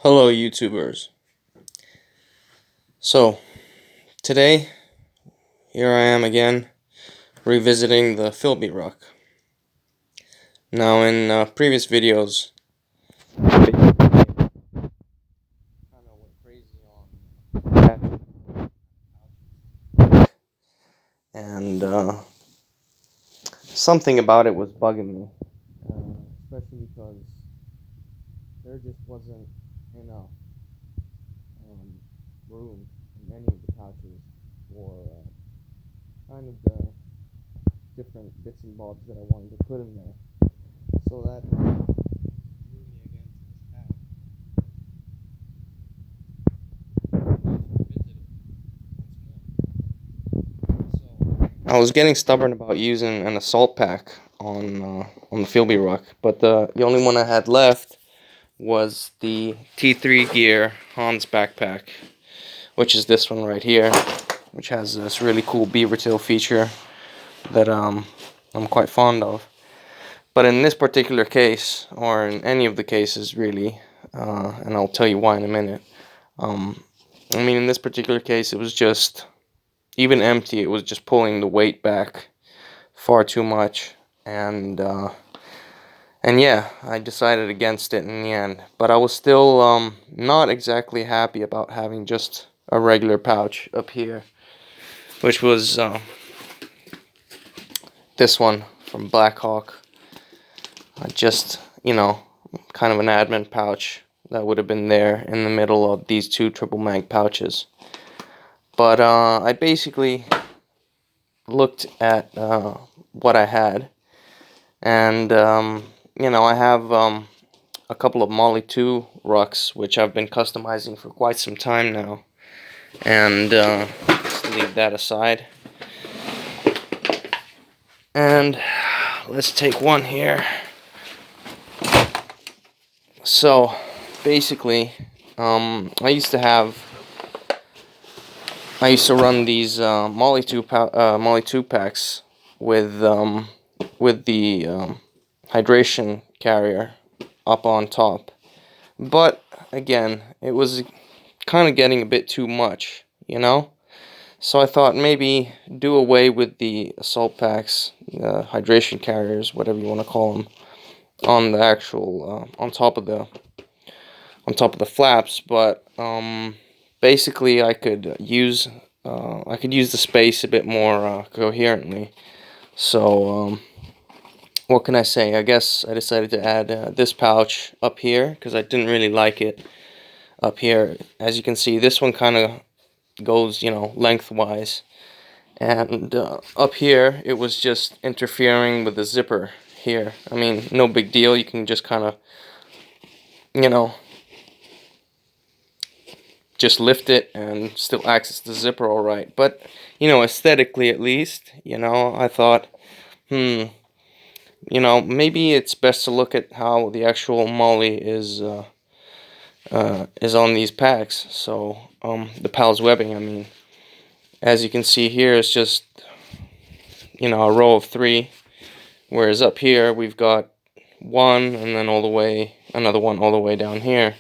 Hello YouTubers. So today here I am again revisiting the FILBE ruck. Now in previous videos I kind of went crazy on that, and something about it was bugging me, especially because there just wasn't enough room in any of the pouches for kind of the different bits and bobs that I wanted to put in there. So that drew me again to this pack. I was getting stubborn about using an assault pack on the FILBE ruck, but the only one I had left was the T3 gear Hans backpack, which is this one right here, which has this really cool beaver tail feature that I'm quite fond of. But in this particular case, or in any of the cases really, and I'll tell you why in a minute, I mean, in this particular case, it was just, even empty, it was just pulling the weight back far too much, and yeah, I decided against it in the end. But I was still not exactly happy about having just a regular pouch up here, which was this one from Blackhawk. Just, you know, kind of an admin pouch that would have been there in the middle of these two triple mag pouches. But I basically looked at what I had, and you know, I have a couple of Molly 2 rucks which I've been customizing for quite some time now, and let's leave that aside, and let's take one here. So basically, I used to run these Molly 2 packs with the hydration carrier up on top, but again, it was kind of getting a bit too much, you know. So I thought maybe do away with the assault packs, hydration carriers, whatever you want to call them, on the actual on top of the flaps, but basically I could use the space a bit more coherently. So what can I say? I guess I decided to add this pouch up here because I didn't really like it up here. As you can see, this one kind of goes, you know, lengthwise, and up here it was just interfering with the zipper here. I mean, no big deal. You can just kind of, you know, just lift it and still access the zipper all right. But, you know, aesthetically at least, you know, I thought, you know, maybe it's best to look at how the actual Molly is on these packs. So the PALS webbing, I mean, as you can see here, it's just, you know, a row of 3, whereas up here we've got one, and then all the way, another one all the way down here,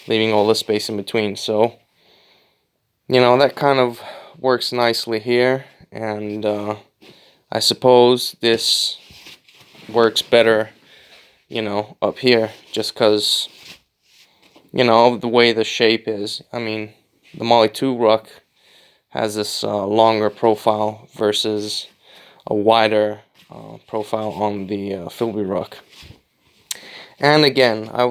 leaving all the space in between. So, you know, that kind of works nicely here, and I suppose this works better, you know, up here, just because, you know, of the way the shape is. I mean, the Molly 2 ruck has this longer profile versus a wider profile on the FILBE ruck. And again, I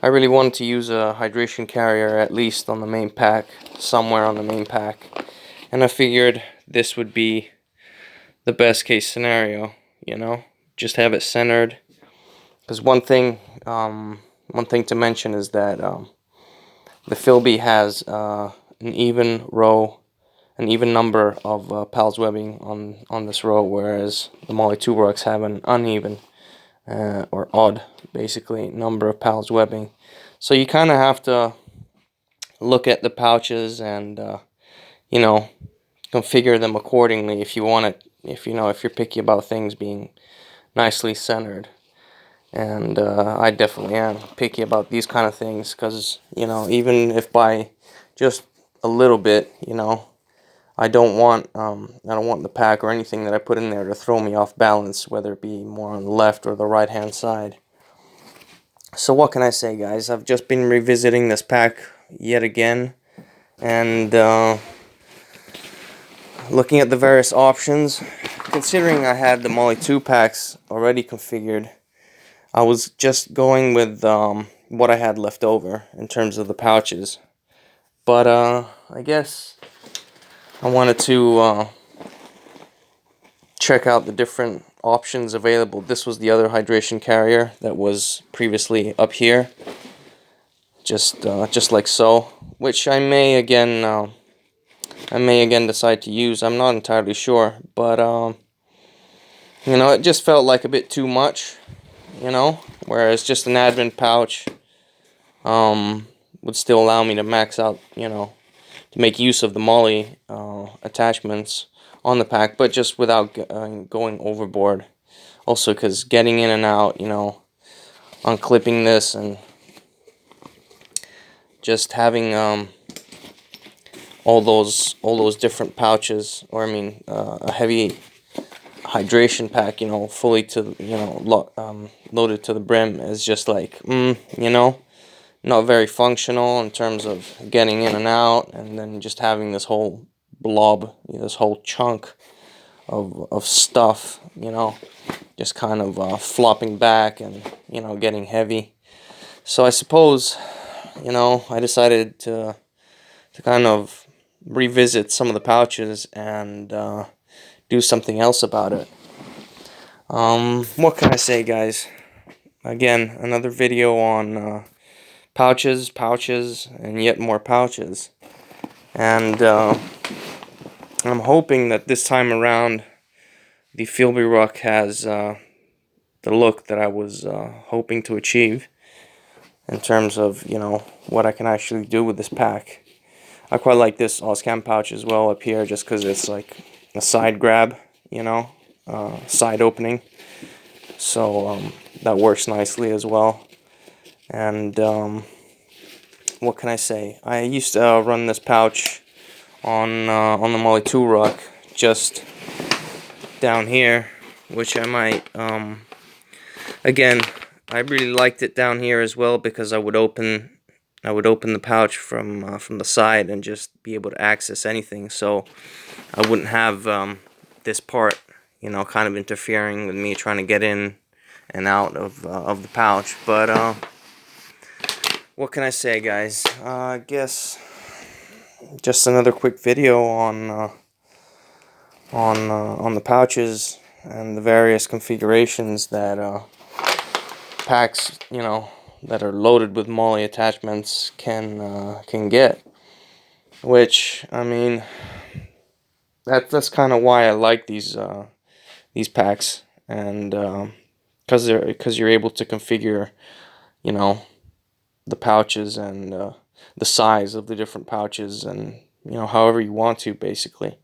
really wanted to use a hydration carrier at least on the main pack, somewhere on the main pack, and I figured this would be the best case scenario, you know, just have it centered. Because one thing to mention is that the FILBE has an even number of PALS webbing on this row, whereas the Molly 2 rucks have an uneven or odd, basically, number of PALS webbing. So you kind of have to look at the pouches and you know, configure them accordingly if you want it. If you know, if you're picky about things being nicely centered. And I definitely am picky about these kind of things, because, you know, even if by just a little bit, you know, I don't want the pack or anything that I put in there to throw me off balance, whether it be more on the left or the right hand side. So what can I say, guys? I've just been revisiting this pack yet again, and looking at the various options. Considering I had the Molly 2 packs already configured, I was just going with what I had left over in terms of the pouches. But I guess I wanted to check out the different options available. This was the other hydration carrier that was previously up here, just like so, which I may again decide to use. I'm not entirely sure, but you know, it just felt like a bit too much, you know, whereas just an admin pouch would still allow me to max out, you know, to make use of the Molly attachments on the pack, but just without going overboard. Also, because getting in and out, you know, unclipping this and just having all those different pouches, or I mean a heavy hydration pack, you know, fully to, you know, loaded to the brim, is just like, you know, not very functional in terms of getting in and out, and then just having this whole blob, you know, this whole chunk of stuff, you know, just kind of flopping back and, you know, getting heavy. So I suppose, you know, I decided to kind of revisit some of the pouches and do something else about it. What can I say, guys? Again, another video on pouches, and yet more pouches. And I'm hoping that this time around the FILBE ruck has the look that I was hoping to achieve in terms of, you know, what I can actually do with this pack. I quite like this Oscam pouch as well up here, just because it's like a side grab, you know, side opening. So that works nicely as well. And what can I say? I used to run this pouch on the Molly 2 ruck, just down here, which I might again, I really liked it down here as well, because I would open the pouch from the side and just be able to access anything, so I wouldn't have this part, you know, kind of interfering with me trying to get in and out of the pouch. But what can I say, guys? I guess just another quick video on the pouches and the various configurations that packs, you know, that are loaded with Molly attachments can get. Which, I mean, that's kind of why I like these packs, and because you're able to configure, you know, the pouches and the size of the different pouches, and, you know, however you want to, basically.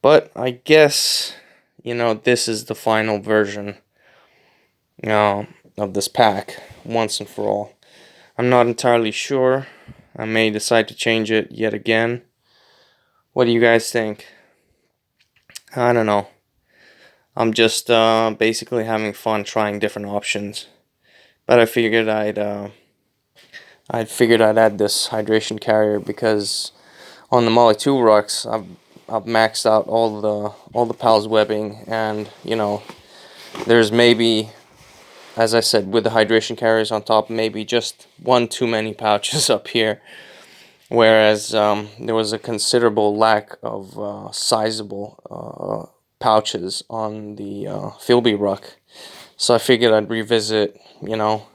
But I guess, you know, this is the final version, you know, of this pack once and for all. I'm not entirely sure. I may decide to change it yet again. What do you guys think? I don't know. I'm just basically having fun trying different options. But I figured I'd add this hydration carrier, because on the Molly 2 rucks I've maxed out all the PALS webbing, and, you know, there's maybe, as I said, with the hydration carriers on top, maybe just one too many pouches up here, whereas there was a considerable lack of sizable pouches on the FILBE ruck. So I figured I'd revisit, you know,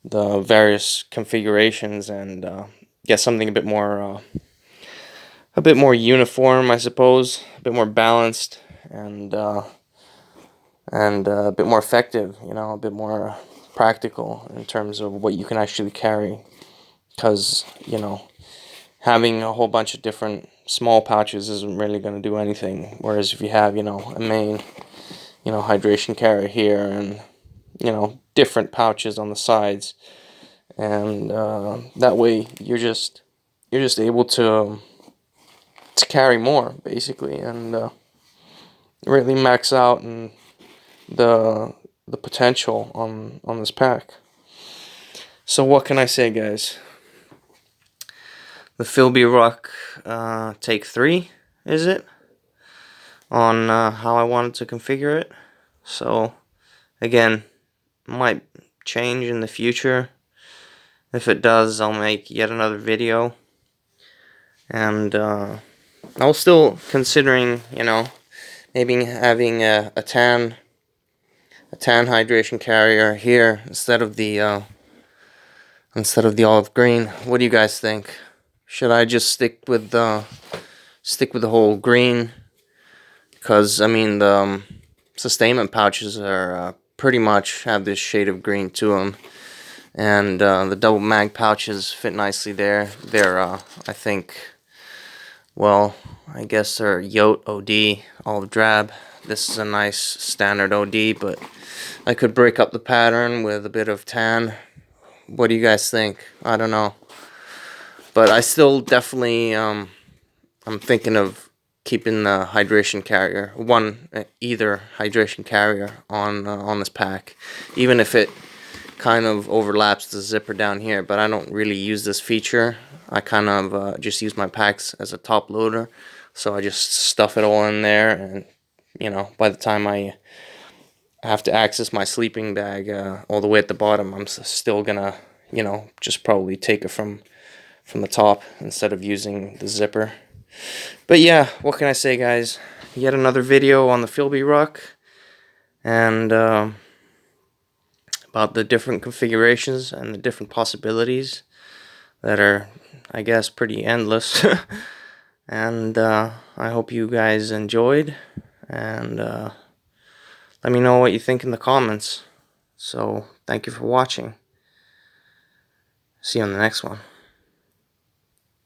the various configurations and get something a bit more uniform, I suppose, a bit more balanced, and a bit more effective, you know, a bit more practical in terms of what you can actually carry. Because, you know, having a whole bunch of different small pouches isn't really going to do anything. Whereas if you have, you know, a main, you know, hydration carrier here, and, you know, different pouches on the sides, and that way you're just able to carry more basically, and really max out and the potential on this pack. So what can I say, guys? The FILBE ruck take 3, is it? On how I wanted to configure it. So again, might change in the future. If it does, I'll make yet another video. And I was still considering, you know, maybe having a tan hydration carrier here instead of the olive green. What do you guys think? Should I just stick with the whole green? Because I mean the sustainment pouches are pretty much have this shade of green to them, and the double mag pouches fit nicely there. They're I think, well, I guess they're Yote OD olive drab. This is a nice standard OD, but I could break up the pattern with a bit of tan. What do you guys think? I don't know, but I still definitely I'm thinking of keeping the hydration carrier, either hydration carrier on this pack, even if it kind of overlaps the zipper down here. But I don't really use this feature. I kind of just use my packs as a top loader, so I just stuff it all in there, and you know, by the time I have to access my sleeping bag all the way at the bottom, I'm still gonna, you know, just probably take it from the top instead of using the zipper. But yeah, what can I say, guys? Yet another video on the FILBE ruck, and about the different configurations and the different possibilities that are, I guess, pretty endless. And I hope you guys enjoyed, and let me know what you think in the comments. So thank you for watching. See you on the next one.